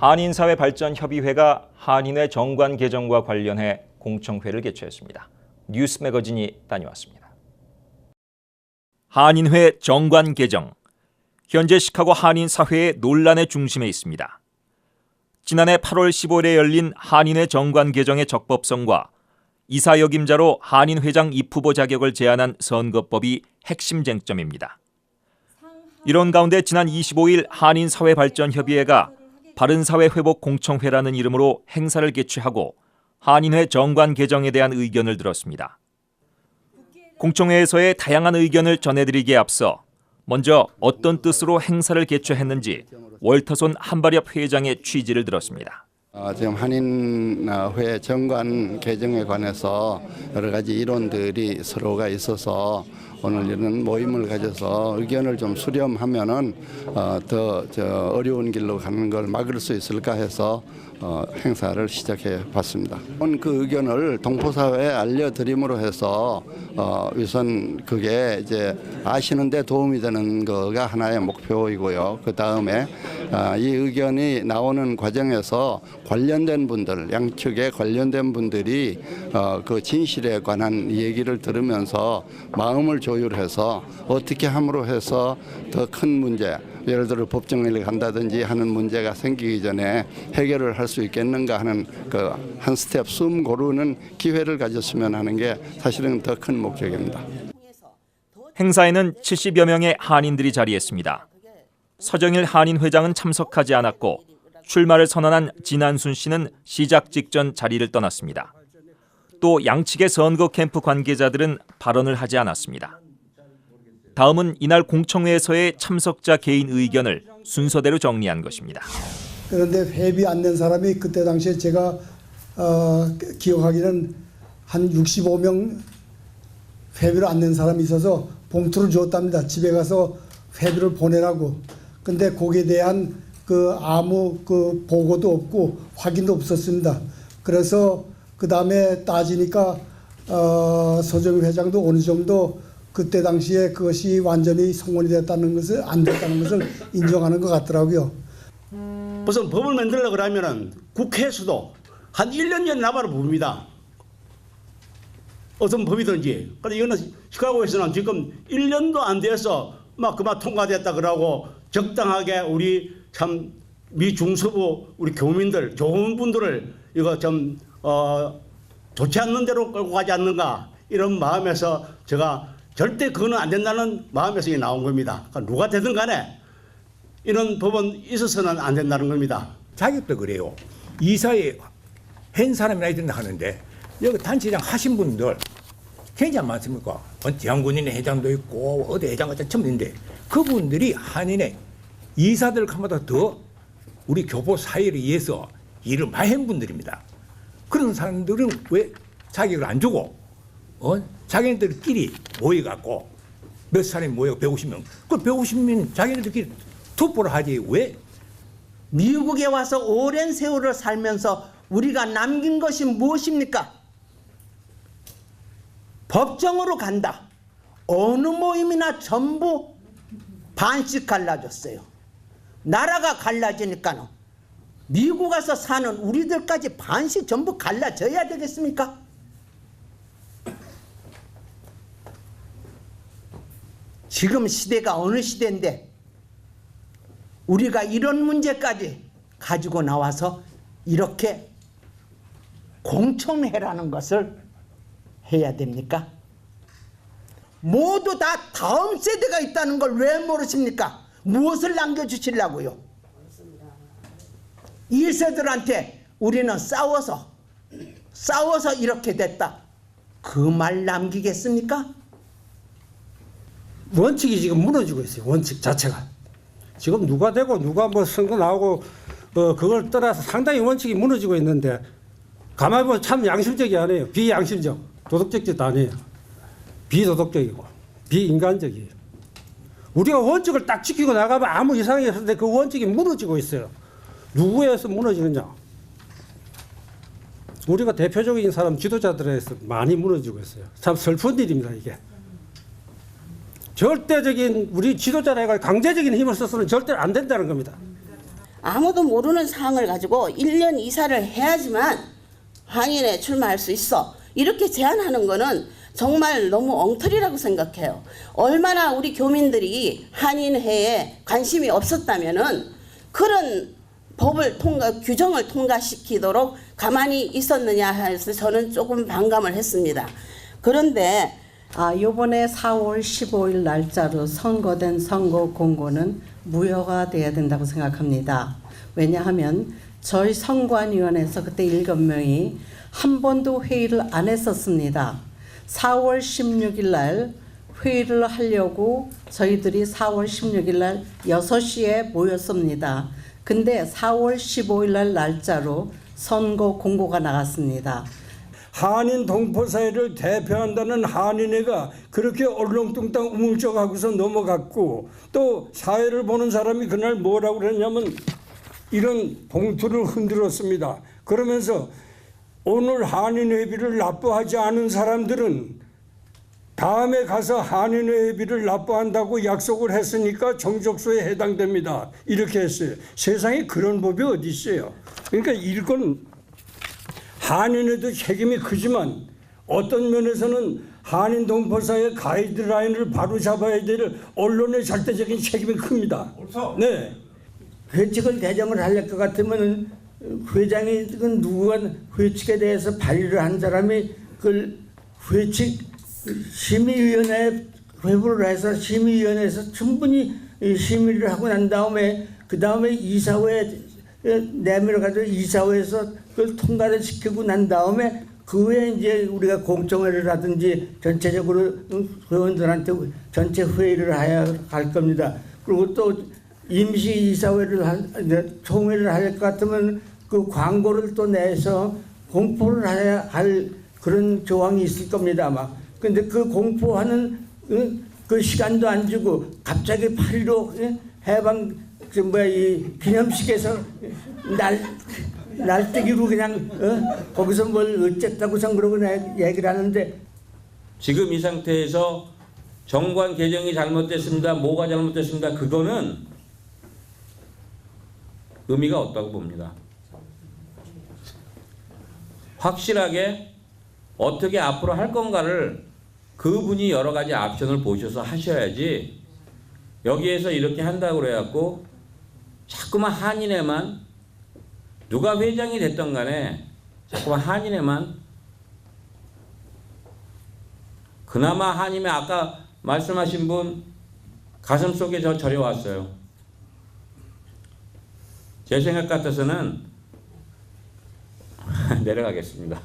한인사회발전협의회가 한인회 정관 개정과 관련해 공청회를 개최했습니다. 뉴스 매거진이 다녀왔습니다. 한인회 정관 개정. 현재 시카고 한인사회의 논란의 중심에 있습니다. 지난해 8월 15일에 열린 한인회 정관 개정의 적법성과 이사역임자로 한인회장 입후보 자격을 제한한 선거법이 핵심 쟁점입니다. 이런 가운데 지난 25일 한인사회발전협의회가 바른사회 회복 공청회라는 이름으로 행사를 개최하고 한인회 정관 개정에 대한 의견을 들었습니다. 공청회에서의 다양한 의견을 전해드리기에 앞서 먼저 어떤 뜻으로 행사를 개최했는지 월터손 한발협 회장의 취지를 들었습니다. 지금 한인회 정관 개정에 관해서 여러 가지 이론들이 서로가 있어서 오늘 이런 모임을 가져서 의견을 좀 수렴하면은 더 어려운 길로 가는 걸 막을 수 있을까 해서 행사를 시작해 봤습니다. 그 의견을 동포사회에 알려드림으로 해서 우선 그게 이제 아시는데 도움이 되는 거가 하나의 목표이고요. 그 다음에 이 의견이 나오는 과정에서 관련된 분들, 양측에 관련된 분들이 그 진실에 관한 얘기를 들으면서 마음을 조율해서 어떻게 함으로 해서 더 큰 문제, 예를 들어 법정을 간다든지 하는 문제가 생기기 전에 해결을 할 수 있겠는가 하는 그 한 스텝 숨 고르는 기회를 가졌으면 하는 게 사실은 더 큰 목적입니다. 행사에는 70여 명의 한인들이 자리했습니다. 서정일 한인회장은 참석하지 않았고 출마를 선언한 진한순 씨는 시작 직전 자리를 떠났습니다. 또 양측의 선거 캠프 관계자들은 발언을 하지 않았습니다. 다음은 이날 공청회에서의 참석자 개인 의견을 순서대로 정리한 것입니다. 그런데 회비 안 낸 사람이 그때 당시에 제가 기억하기는 한 65명 회비를 안 낸 사람이 있어서 봉투를 주었답니다. 집에 가서 회비를 보내라고. 근데 거기에 대한 아무 보고도 없고 확인도 없었습니다. 그래서 그 다음에 따지니까 서정일 회장도 어느 정도 그때 당시에 그것이 완전히 성원이 됐다는 것을 안 됐다는 것을 인정하는 것 같더라고요. 무슨 법을 만들려고 그러면은 국회에서도 한 1년 전에 나발을 봅니다. 어떤 법이든지. 근데 이거는 시카고에서는 지금 1년도 안 돼서 막 그만 통과됐다 그러고 적당하게 우리 참 미중서부 우리 교민들 좋은 분들을 이거 좀 좋지 않는 대로 끌고 가지 않는가 이런 마음에서 제가 절대 그거는 안 된다는 마음에서 나온 겁니다. 그러니까 누가 되든 간에 이런 법은 있어서는 안 된다는 겁니다. 자격도 그래요. 이사에 한 사람이나 있든다 하는데 여기 단체장 하신 분들 굉장히 많습니까? 대한군인의 회장도 있고 어디 회장 같은 처음 있는데 그분들이 한인의 이사들 간보다 더 우리 교포 사회를 위해서 일을 많이 한 분들입니다. 그런 사람들은 왜 자격을 안 주고 자기네들끼리 모여갖고 몇 사람이 모여 150명 그 150명 자기네들끼리 투표를 하지 왜? 미국에 와서 오랜 세월을 살면서 우리가 남긴 것이 무엇입니까? 법정으로 간다. 어느 모임이나 전부 반씩 갈라졌어요. 나라가 갈라지니까는 미국 가서 사는 우리들까지 반씩 전부 갈라져야 되겠습니까? 지금 시대가 어느 시대인데 우리가 이런 문제까지 가지고 나와서 이렇게 공청회라는 것을 해야 됩니까? 모두 다 다음 세대가 있다는 걸 왜 모르십니까? 무엇을 남겨주시려고요? 이 세대들한테 우리는 싸워서 이렇게 됐다. 그 말 남기겠습니까? 원칙이 지금 무너지고 있어요. 원칙 자체가. 지금 누가 되고 누가 뭐 선거 나오고 그걸 떠나서 상당히 원칙이 무너지고 있는데 가만히 보면 참 양심적이 아니에요. 비양심적, 도덕적지도 아니에요. 비도덕적이고 비인간적이에요. 우리가 원칙을 딱 지키고 나가면 아무 이상이 없는데 그 원칙이 무너지고 있어요. 누구에서 무너지느냐? 우리가 대표적인 사람 지도자들에서 많이 무너지고 있어요. 참 슬픈 일입니다, 이게. 절대적인 우리 지도자가 강제적인 힘을 써서는 절대 안 된다는 겁니다. 아무도 모르는 사항을 가지고 1년 이사를 해야지만 한인회에 출마할 수 있어. 이렇게 제안하는 거는 정말 너무 엉터리라고 생각해요. 얼마나 우리 교민들이 한인회에 관심이 없었다면은 그런 규정을 통과시키도록 가만히 있었느냐 해서 저는 조금 반감을 했습니다. 그런데 요번에 4월 15일 날짜로 선고된 선거 공고는 무효가 돼야 된다고 생각합니다. 왜냐하면 저희 선관위원회에서 그때 7명이 한 번도 회의를 안 했었습니다. 4월 16일 날 회의를 하려고 저희들이 4월 16일 날 6시에 모였습니다. 근데 4월 15일 날 날짜로 선거 공고가 나갔습니다. 한인 동포사회를 대표한다는 한인회가 그렇게 얼렁뚱땅 우물쩍하고서 넘어갔고, 또 사회를 보는 사람이 그날 뭐라고 그랬냐면 이런 봉투를 흔들었습니다. 그러면서 오늘 한인회비를 납부하지 않은 사람들은 다음에 가서 한인회비를 납부한다고 약속을 했으니까 정족소에 해당됩니다. 이렇게 했어요. 세상에 그런 법이 어디 있어요. 그러니까 이건 한인회도 책임이 크지만 어떤 면에서는 한인 동포사의 가이드라인을 바로 잡아야 될 언론의 절대적인 책임이 큽니다. 네. 회칙을 개정을 할 것 같으면 회장이 누가 회칙에 대해서 발의를 한 사람이 그 회칙 심의위원회에 회부를 해서 심의위원회에서 충분히 심의를 하고 난 다음에 그 다음에 이사회에 내밀어 가지고 이사회에서 그걸 통과를 시키고 난 다음에 그 후에 이제 우리가 공청회를 하든지 전체적으로 회원들한테 전체 회의를 해야 할 겁니다. 그리고 또 임시 이사회를 총회를 할 것 같으면 그 광고를 또 내서 공포를 해야 할 그런 조항이 있을 겁니다 아마. 근데 그 공포하는 그 시간도 안 주고 갑자기 8.15 해방 이 기념식에서 날뛰기로 그냥 거기서 뭘 어쨌다고선 그러고 얘기를 하는데, 지금 이 상태에서 정관 개정이 잘못됐습니다. 뭐가 잘못됐습니다. 그거는 의미가 없다고 봅니다. 확실하게 어떻게 앞으로 할 건가를 그분이 여러 가지 옵션을 보셔서 하셔야지, 여기에서 이렇게 한다고 그래갖고 자꾸만 한인회만, 누가 회장이 됐던 간에 자꾸만 한인회만, 그나마 한인회 아까 말씀하신 분 가슴속에 저려왔어요. 제 생각 같아서는 내려가겠습니다.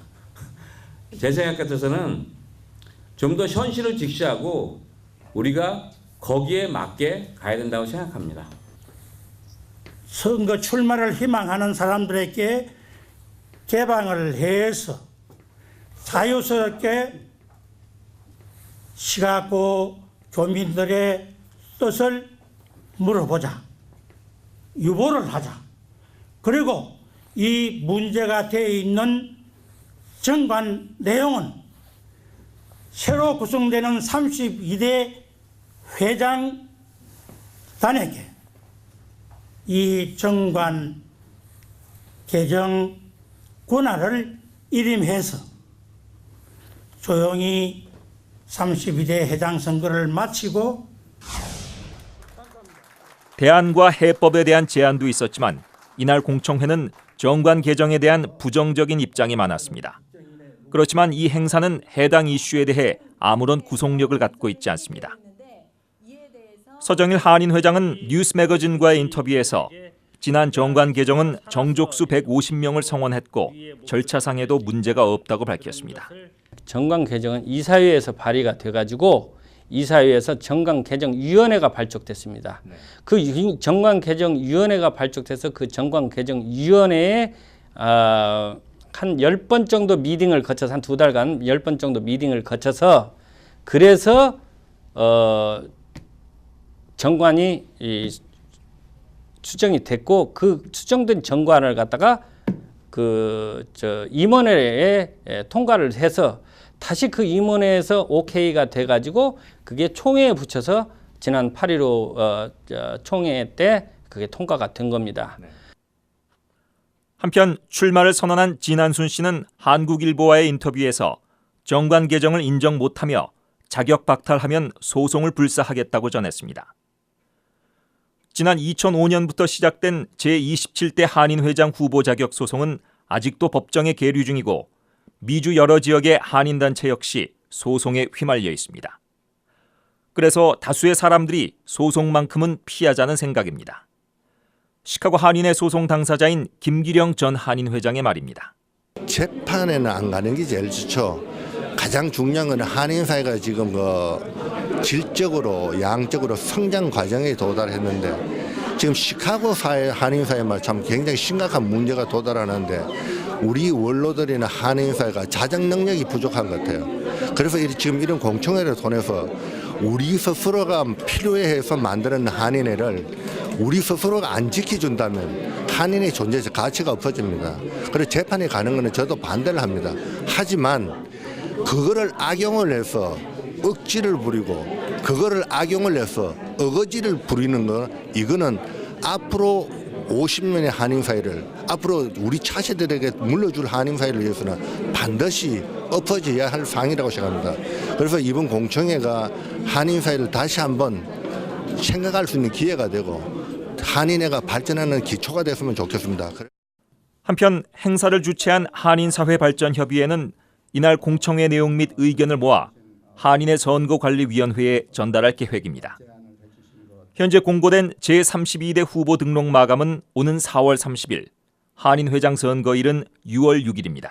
제 생각 같아서는 좀 더 현실을 직시하고 우리가 거기에 맞게 가야 된다고 생각합니다. 선거 출마를 희망하는 사람들에게 개방을 해서 자유스럽게 시각고 교민들의 뜻을 물어보자. 유보를 하자. 그리고 이 문제가 되어 있는 정관 내용은 새로 구성되는 32대 회장단에게 이 정관 개정 권한을 일임해서 조용히 32대 회장 선거를 마치고, 대안과 해법에 대한 제안도 있었지만 이날 공청회는 정관 개정에 대한 부정적인 입장이 많았습니다. 그렇지만 이 행사는 해당 이슈에 대해 아무런 구속력을 갖고 있지 않습니다. 서정일 한인 회장은 뉴스 매거진과의 인터뷰에서 지난 정관 개정은 정족수 150명을 성원했고 절차상에도 문제가 없다고 밝혔습니다. 정관 개정은 이사회에서 발의가 돼가지고 이사회에서 정관 개정 위원회가 발족됐습니다. 그 정관 개정 위원회가 발족돼서 그 정관 개정 위원회에 한 10번 정도 미팅을 거쳐서, 한 2달간 10번 정도 미팅을 거쳐서, 그래서 정관이 추정이 됐고, 그 추정된 정관을 갖다가 임원회에 통과를 해서 다시 그 임원회에서 오케이가 돼가지고 그게 총회에 붙여서 지난 8.15 총회 때 그게 통과가 된 겁니다. 한편 출마를 선언한 진안순 씨는 한국일보와의 인터뷰에서 정관 개정을 인정 못하며 자격 박탈하면 소송을 불사하겠다고 전했습니다. 지난 2005년부터 시작된 제27대 한인회장 후보 자격 소송은 아직도 법정에 계류 중이고 미주 여러 지역의 한인단체 역시 소송에 휘말려 있습니다. 그래서 다수의 사람들이 소송만큼은 피하자는 생각입니다. 시카고 한인회 소송 당사자인 김기령 전 한인회장의 말입니다. 재판에는 안 가는 게 제일 좋죠. 가장 중요한 건 한인사회가 지금 질적으로 양적으로 성장 과정에 도달했는데 지금 시카고 사회 한인사회만 참 굉장히 심각한 문제가 도달하는데 우리 원로들이나 한인사회가 자정 능력이 부족한 것 같아요. 그래서 지금 이런 공청회를 통해서 우리 스스로가 필요해서 만드는 한인회를 우리 스스로가 안 지켜준다면 한인의 존재에서 가치가 없어집니다. 그래서 재판에 가는 것은 저도 반대를 합니다. 하지만 그거를 악용을 해서 억지를 부리고 그거를 악용을 해서 어거지를 부리는 건 이거는 앞으로 50년의 한인사회를 앞으로 우리 차세들에게 물려줄 한인사회를 위해서는 반드시 엎어져야 할 상이라고 생각합니다. 그래서 이번 공청회가 한인사회를 다시 한번 생각할 수 있는 기회가 되고 한인회가 발전하는 기초가 됐으면 좋겠습니다. 한편 행사를 주최한 한인사회발전협의회는 이날 공청회 내용 및 의견을 모아 한인회 선거관리위원회에 전달할 계획입니다. 현재 공고된 제32대 후보 등록 마감은 오는 4월 30일, 한인회장 선거일은 6월 6일입니다.